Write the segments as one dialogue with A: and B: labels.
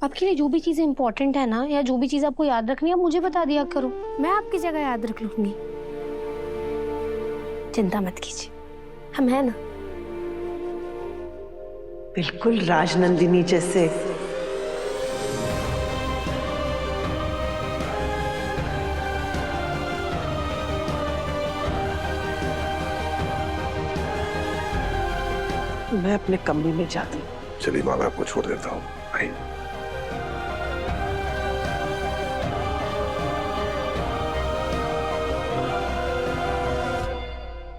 A: आपके लिए जो भी चीजें इंपॉर्टेंट है ना, या जो भी चीज आपको याद रखनी है, आप मुझे बता दिया करो, मैं आपकी जगह याद रख लूंगी। चिंता मत कीजिए, हम है ना।
B: बिल्कुल राजनंदिनी जैसे। मैं अपने कमरे में जाती हूँ।
C: चलिए माँ, मैं आपको छोड़ देता हूँ। आइए।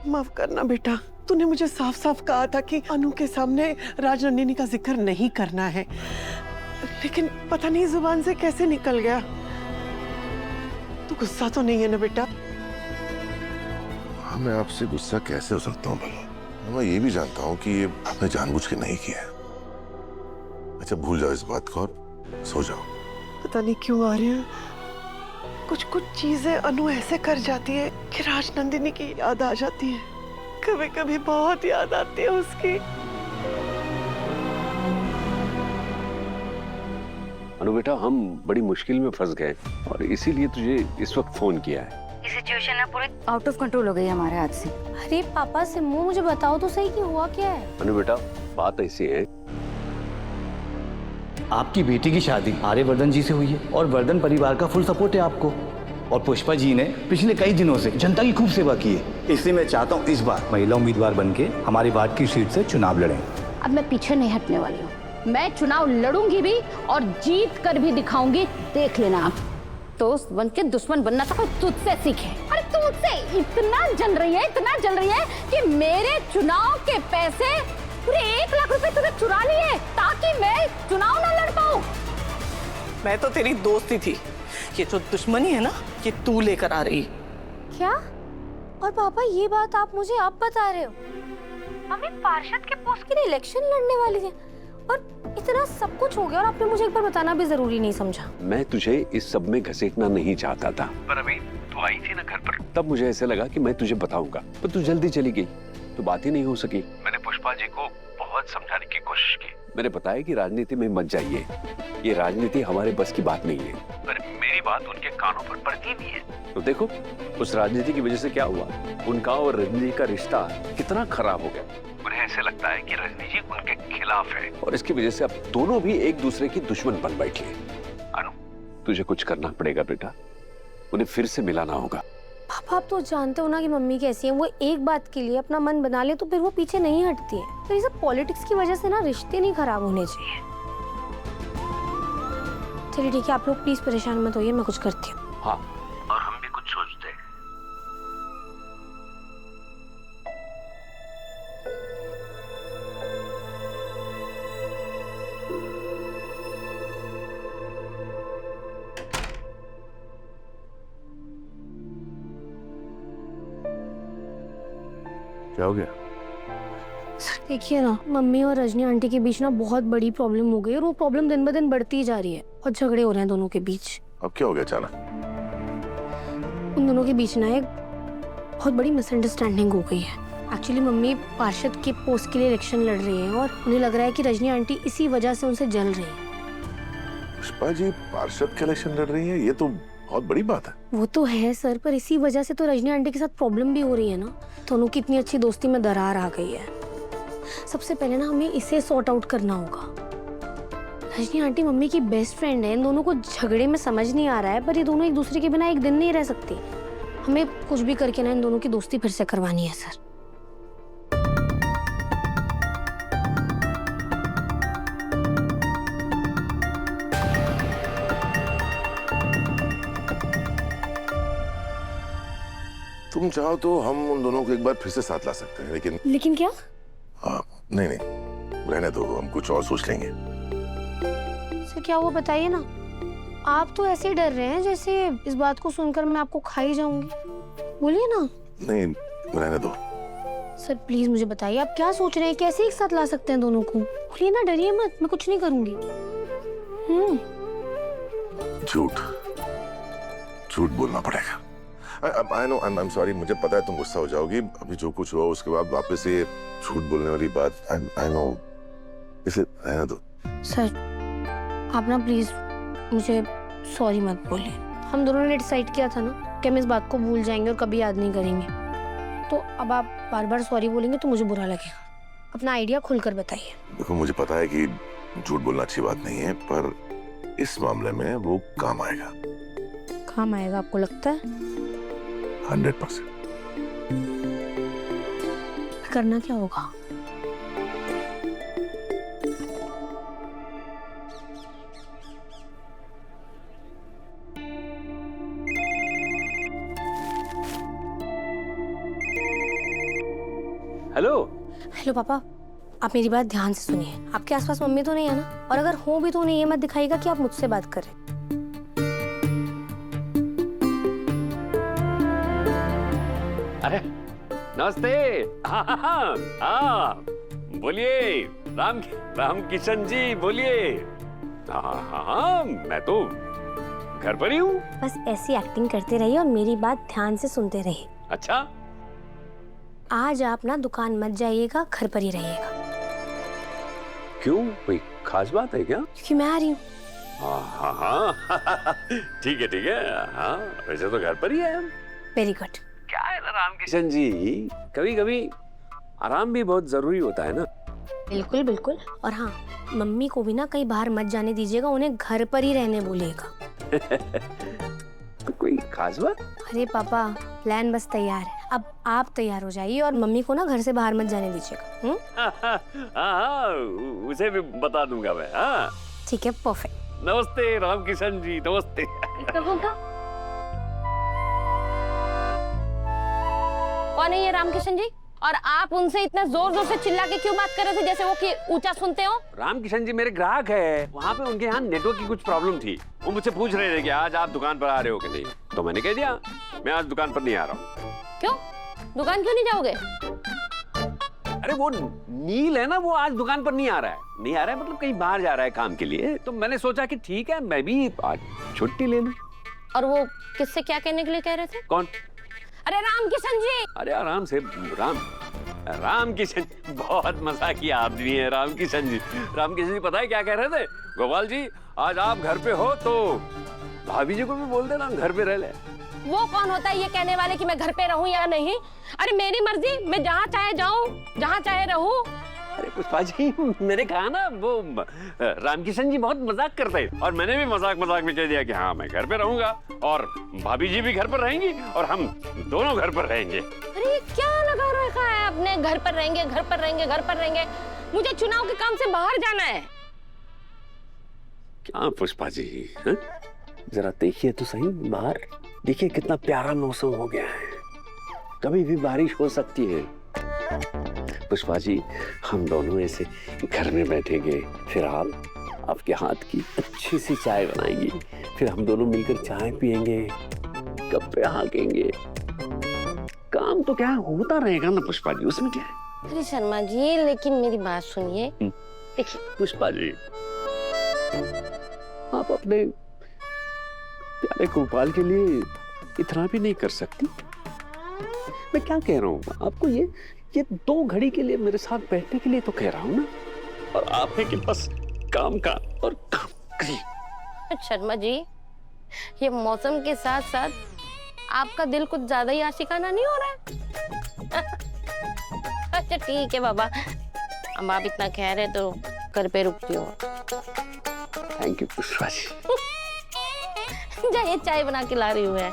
B: माफ करना बेटा, तूने मुझे साफ साफ कहा था कि अनु के सामने राजनंदिनी का जिक्र नहीं करना है, लेकिन पता नहीं जुबान से कैसे निकल गया। तू गुस्सा तो नहीं है ना बेटा?
C: हाँ, मैं आपसे गुस्सा कैसे हो सकता हूँ भला? मैं ये भी जानता हूँ कि ये आपने जानबूझ के नहीं किया है। अच्छा, भूल जाओ इस बात को और सो जाओ।
B: पता नहीं क्यों आ रहे हैं कुछ कुछ चीजें अनु ऐसे कर जाती है कि राजनंदिनी की याद आ जाती है। कभी कभी बहुत याद आती है उसकी।
D: अनु बेटा, हम बड़ी मुश्किल में फंस गए और इसीलिए तुझे इस वक्त फोन किया है।
E: ये सिचुएशन है पूरी आउट ऑफ कंट्रोल हो गई है हमारे हाथ से।
A: अरे पापा सिम्मू, मुझे बताओ तो सही कि हुआ क्या है।
D: अनु बेटा, बात ऐसी है,
F: आपकी बेटी की शादी आर्यवर्धन जी से हुई है और वर्धन परिवार का फुल सपोर्ट है आपको। और पुष्पा जी ने पिछले कई दिनों से जनता की खूब सेवा की है, इसलिए मैं चाहता हूँ इस बार महिला उम्मीदवार बनके हमारी वार्ड की सीट से चुनाव लड़ें।
E: अब मैं पीछे नहीं हटने वाली हूँ, मैं चुनाव लड़ूंगी भी और जीत कर भी दिखाऊंगी। देख लेना आप, दोस्त बन के दुश्मन बनना तो तुझसे सीखे। अरे तुझसे इतना जल रही है कि मेरे चुनाव के पैसे पूरे 1 लाख रुपए तूने चुरा लिए ताकि मैं चुनाव ना लड़ पाऊं।
B: मैं तो तेरी दोस्त ही थी, ये जो दुश्मनी है ना, ये तू लेकर आ रही।
A: क्या? और पापा ये बात आप मुझे अब बता रहे हो? मम्मी पार्षद के पोस्ट के लिए इलेक्शन लड़ने वाली थी और इतना सब कुछ हो गया और आपने मुझे एक बार बताना भी जरूरी नहीं समझा।
D: मैं तुझे इस सब में घसीटना नहीं चाहता था, पर अभी तू आई थी ना घर पर, तब मुझे ऐसे लगा कि मैं तुझे बताऊंगा, पर तू जल्दी चली गई तो बात ही नहीं हो सकी। मैंने पुष्पा जी को बहुत समझाने की कोशिश की। मैंने बताया कि राजनीति में मत जाइए, ये राजनीति हमारे बस की बात नहीं है, पर मेरी बात उनके कानों पर पड़ती नहीं है। तो देखो, उस राजनीति की वजह से क्या हुआ, उनका और रजनी का रिश्ता कितना खराब हो गया। उन्हें ऐसे लगता है कि रजनी जी उनके खिलाफ है और इसकी वजह से अब दोनों भी एक दूसरे की दुश्मन बन बैठे हैं। अनु, तुझे कुछ करना पड़ेगा बेटा, उन्हें फिर से मिलाना होगा।
A: पापा आप तो जानते हो ना कि मम्मी कैसी है, वो एक बात के लिए अपना मन बना ले तो फिर वो पीछे नहीं हटती है। तो ये सब पॉलिटिक्स की वजह से ना रिश्ते नहीं खराब होने चाहिए। चलिए ठीक है, आप लोग प्लीज परेशान मत होइए, मैं कुछ करती हूँ।
D: हाँ,
G: और हम भी कुछ सोचते हैं।
C: क्या हो गया?
A: सर देखिए ना, मम्मी और रजनी आंटी के बीच ना बहुत बड़ी प्रॉब्लम हो गई और वो प्रॉब्लम दिन ब दिन बढ़ती जा रही है और झगड़े हो रहे हैं दोनों के बीच।
C: अब क्या हो गया अचानक?
A: उन दोनों के बीच ना एक बहुत बड़ी मिसअंडरस्टैंडिंग हो गई है। एक्चुअली मम्मी पार्षद के पोस्ट के लिए इलेक्शन लड़ रही है और उन्हें लग रहा है कि रजनी आंटी इसी वजह से उनसे जल रही है।
C: पुष्पा जी पार्षद के इलेक्शन लड़ रही है, ये तो बहुत बड़ी बात है।
A: वो तो है सर, पर इसी वजह से तो रजनी आंटी के साथ प्रॉब्लम भी हो रही है ना। दोनों की इतनी अच्छी दोस्ती में दरार आ गई है। सबसे पहले ना हमें इसे सॉर्ट आउट करना होगा। रजनी आंटी मम्मी की बेस्ट फ्रेंड है, इन दोनों को झगड़े में समझ नहीं आ रहा है, पर ये दोनों एक दूसरे के बिना एक दिन नहीं रह सकती। हमें कुछ भी करके ना इन दोनों की दोस्ती फिर से करवानी है सर।
C: तुम चाहो तो हम उन दोनों को एक बार फिर से साथ ला सकते हैं,
A: लेकिन क्या?
C: नहीं रहने दो, हम कुछ और सोच लेंगे।
A: सर क्या हुआ बताइए ना। आप तो ऐसे ही डर रहे हैं जैसे इस बात को सुनकर मैं आपको खा ही जाऊंगी। बोलिए ना।
C: नहीं, रहने दो।
A: सर प्लीज मुझे बताइए आप क्या सोच रहे हैं, कैसे एक साथ ला सकते हैं दोनों को? बोलिए ना, डरिए मत, मैं कुछ नहीं करूंगी।
C: झूठ बोलना पड़ेगा। I know, I'm sorry, मुझे पता है तुम गुस्सा हो जाओगी। अभी जो कुछ हुआ उसके बाद वापस ये झूठ बोलने वाली बात, I know, इसे रहने दो।
A: सर आप ना प्लीज मुझे सॉरी मत बोलिए। हम दोनों ने डिसाइड किया था ना कि हम इस बात को भूल जाएंगे और कभी याद नहीं करेंगे, तो अब आप बार बार सॉरी बोलेंगे तो मुझे बुरा लगेगा। अपना आइडिया खुलकर बताइए।
C: देखो, मुझे पता है कि झूठ बोलना अच्छी बात नहीं है, पर इस मामले में वो काम आएगा।
A: काम आएगा आपको लगता है?
C: 100%।
A: करना क्या होगा?
D: हेलो।
A: हेलो पापा, आप मेरी बात ध्यान से सुनिए। आपके आसपास मम्मी तो नहीं है ना? और अगर हो भी तो उन्हें ये मत दिखाइएगा कि आप मुझसे बात कर रहे हैं।
D: अरे नमस्ते। हाँ बोलिए। राम किशन जी बोलिए। हाँ मैं तो घर पर ही हूँ।
A: बस ऐसी एक्टिंग करते रहिए और मेरी बात ध्यान से सुनते रहिए।
D: अच्छा,
A: आज आप ना दुकान मत जाइएगा, घर पर ही रहिएगा।
D: क्यों, कोई खास बात है क्या?
A: क्योंकि मैं आ रही हूँ।
D: हाँ ठीक है। हाँ वैसे तो घर पर ही है हम।
A: Very good.
D: क्या है ना राम किशन जी, कभी कभी आराम भी बहुत जरूरी होता है ना।
A: बिल्कुल बिल्कुल। और हाँ, मम्मी को भी ना कहीं बाहर मत जाने दीजिएगा, उन्हें घर पर ही रहने बोलिएगा।
D: तो कोई खास बात?
A: अरे पापा, प्लान बस तैयार है, अब आप तैयार हो जाइए और मम्मी को ना घर से बाहर मत जाने दीजिएगा।
D: हाँ उसे भी बता दूंगा मैं। हाँ
A: ठीक है, परफेक्ट।
D: नमस्ते राम किशन जी, नमस्ते।
E: कौन है ये रामकिशन जी? और आप उनसे इतना जोर जोर से चिल्ला के क्यों बात कर रहे थे, जैसे वो कि ऊंचा सुनते हो?
D: राम किशन जी मेरे ग्राहक है, वहाँ पे उनके यहाँ नेटवर्क की कुछ प्रॉब्लम थी। वो मुझसे पूछ रहे थे कि आज आप दुकान पर आ रहे हो कि नहीं, तो मैंने कह दिया मैं आज दुकान पर नहीं आ रहा हूँ।
E: क्यों? दुकान क्यों नहीं जाओगे?
D: अरे वो नील है ना, वो आज दुकान पर नहीं आ रहा है मतलब कहीं बाहर जा रहा है काम के लिए। तो मैंने सोचा कि ठीक है मैं भी आज छुट्टी ले लूं।
E: और वो किससे क्या कहने के लिए कह रहे थे?
D: कौन?
E: अरे रामकिशन जी।
D: अरे आराम से। राम किशन बहुत मजाकिया आदमी है राम किशन जी। राम किशन जी पता है क्या कह रहे थे? गोपाल जी आज आप घर पे हो तो भाभी जी को भी बोल देना घर पे रह ले।
E: वो कौन होता है ये कहने वाले कि मैं घर पे रहूं या नहीं? अरे मेरी मर्जी, मैं जहाँ चाहे जाऊं, जहाँ चाहे रहूं।
D: अरे पुष्पा जी, मैंने कहा ना वो रामकिशन जी बहुत मजाक करते हैं, और मैंने भी मजाक में कह दिया कि हाँ मैं घर पे रहूंगा और भाभी जी भी घर पर रहेंगी और हम दोनों घर पर रहेंगे।
E: अरे क्या लगा रखा है आपने? घर पर रहेंगे, घर पर रहेंगे, घर पर रहेंगे। मुझे चुनाव के काम से बाहर जाना है।
D: क्या पुष्पा जी, है? जरा देखिए तो सही बाहर, देखिए कितना प्यारा मौसम हो गया है, कभी भी बारिश हो सकती है। पुष्पा जी हम दोनों ऐसे घर में बैठेंगे, फिर आप आपके हाथ की अच्छी सी चाय बनाएंगी, फिर हम दोनों मिलकर चाय पियेंगे, गप्पे हाँकेंगे। काम तो क्या होता रहेगा ना पुष्पा जी, उसमें क्या है?
E: अरे शर्मा जी लेकिन मेरी बात सुनिए। देखिए
D: पुष्पा जी आप अपने प्यारे गोपाल के लिए इतना भी नहीं कर सकती? मैं क्या कह रहा हूँ आपको, ये 2 घड़ी के लिए मेरे साथ बैठने के लिए तो कह रहा हूँ ना, और आप है कि बस काम का और काम करिए।
E: शर्मा जी ये मौसम के साथ साथ आपका दिल कुछ ज्यादा ही आशिकाना नहीं हो रहा है? अच्छा ठीक है बाबा, अब आप इतना कह रहे तो घर पे रुकती हूँ।
D: Thank you Pushpa ji.
E: जाइए चाय बना के ला रही हूँ मैं।